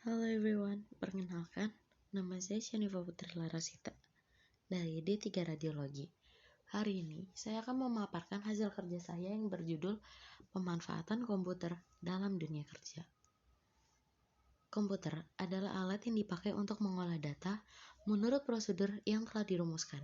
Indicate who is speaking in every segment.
Speaker 1: Halo everyone, perkenalkan, nama saya Syanifa Putri Larasita dari D3 Radiologi. Hari ini, saya akan memaparkan hasil kerja saya yang berjudul Pemanfaatan Komputer dalam Dunia Kerja. Komputer adalah alat yang dipakai untuk mengolah data menurut prosedur yang telah dirumuskan.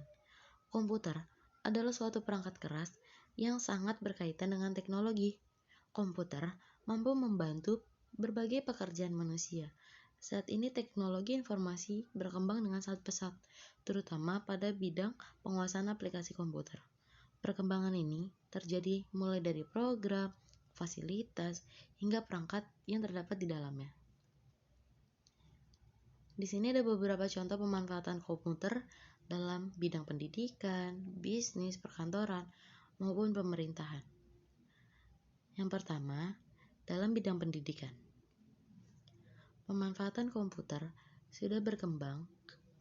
Speaker 1: Komputer adalah suatu perangkat keras yang sangat berkaitan dengan teknologi. Komputer mampu membantu berbagai pekerjaan manusia. Saat ini teknologi informasi berkembang dengan sangat pesat, terutama pada bidang penguasaan aplikasi komputer. Perkembangan ini terjadi mulai dari program, fasilitas, hingga perangkat yang terdapat di dalamnya. Di sini ada beberapa contoh pemanfaatan komputer dalam bidang pendidikan, bisnis, perkantoran, maupun pemerintahan. Yang pertama, dalam bidang pendidikan. Pemanfaatan komputer sudah berkembang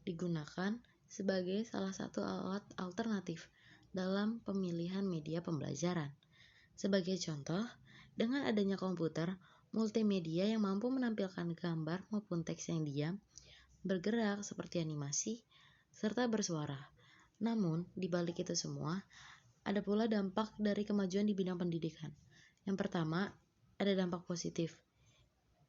Speaker 1: digunakan sebagai salah satu alat alternatif dalam pemilihan media pembelajaran. Sebagai contoh, dengan adanya komputer, multimedia yang mampu menampilkan gambar maupun teks yang diam, bergerak seperti animasi, serta bersuara. Namun, di balik itu semua, ada pula dampak dari kemajuan di bidang pendidikan. Yang pertama, ada dampak positif.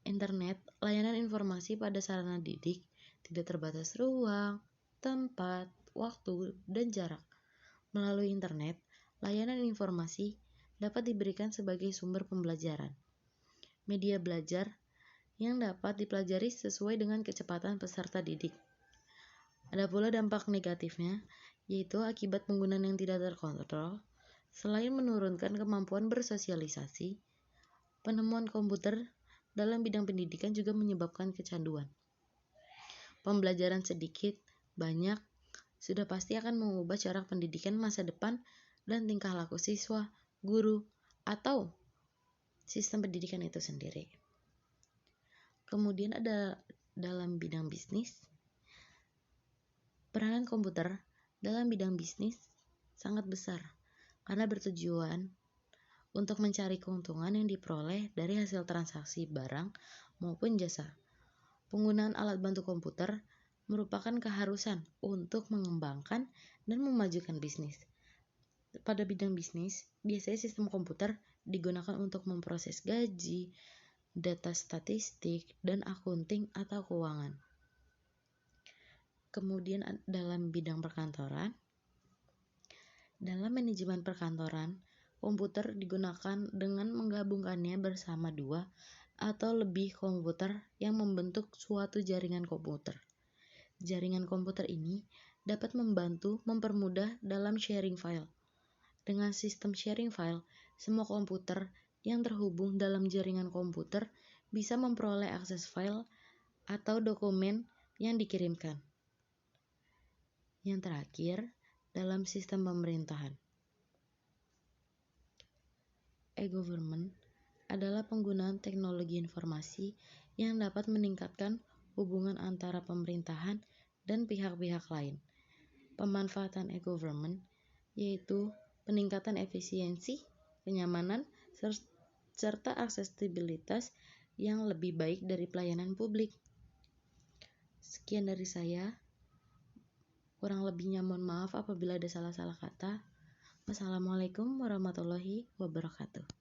Speaker 1: Internet, layanan informasi pada sarana didik, tidak terbatas ruang, tempat, waktu, dan jarak. Melalui internet, layanan informasi dapat diberikan sebagai sumber pembelajaran. Media belajar yang dapat dipelajari sesuai dengan kecepatan peserta didik. Ada pula dampak negatifnya, yaitu akibat penggunaan yang tidak terkontrol. Selain menurunkan kemampuan bersosialisasi, penemuan komputer dalam bidang pendidikan juga menyebabkan kecanduan. Pembelajaran sedikit, banyak, sudah pasti akan mengubah cara pendidikan masa depan dan tingkah laku siswa, guru, atau sistem pendidikan itu sendiri. Kemudian ada dalam bidang bisnis. Peranan komputer dalam bidang bisnis sangat besar karena bertujuan untuk mencari keuntungan yang diperoleh dari hasil transaksi barang maupun jasa. Penggunaan alat bantu komputer merupakan keharusan untuk mengembangkan dan memajukan bisnis. Pada bidang bisnis, biasanya sistem komputer digunakan untuk memproses gaji, data statistik, dan akunting atau keuangan. Kemudian dalam bidang perkantoran, dalam manajemen perkantoran, komputer digunakan dengan menggabungkannya bersama dua atau lebih komputer yang membentuk suatu jaringan komputer. Jaringan komputer ini dapat membantu mempermudah dalam sharing file. Dengan sistem sharing file, semua komputer yang terhubung dalam jaringan komputer bisa memperoleh akses file atau dokumen yang dikirimkan. Yang terakhir, dalam sistem pemerintahan. E-government adalah penggunaan teknologi informasi yang dapat meningkatkan hubungan antara pemerintahan dan pihak-pihak lain. Pemanfaatan e-government yaitu peningkatan efisiensi, kenyamanan, serta aksesibilitas yang lebih baik dari pelayanan publik. Sekian dari saya. Kurang lebihnya mohon maaf apabila ada salah-salah kata. Wassalamualaikum warahmatullahi wabarakatuh.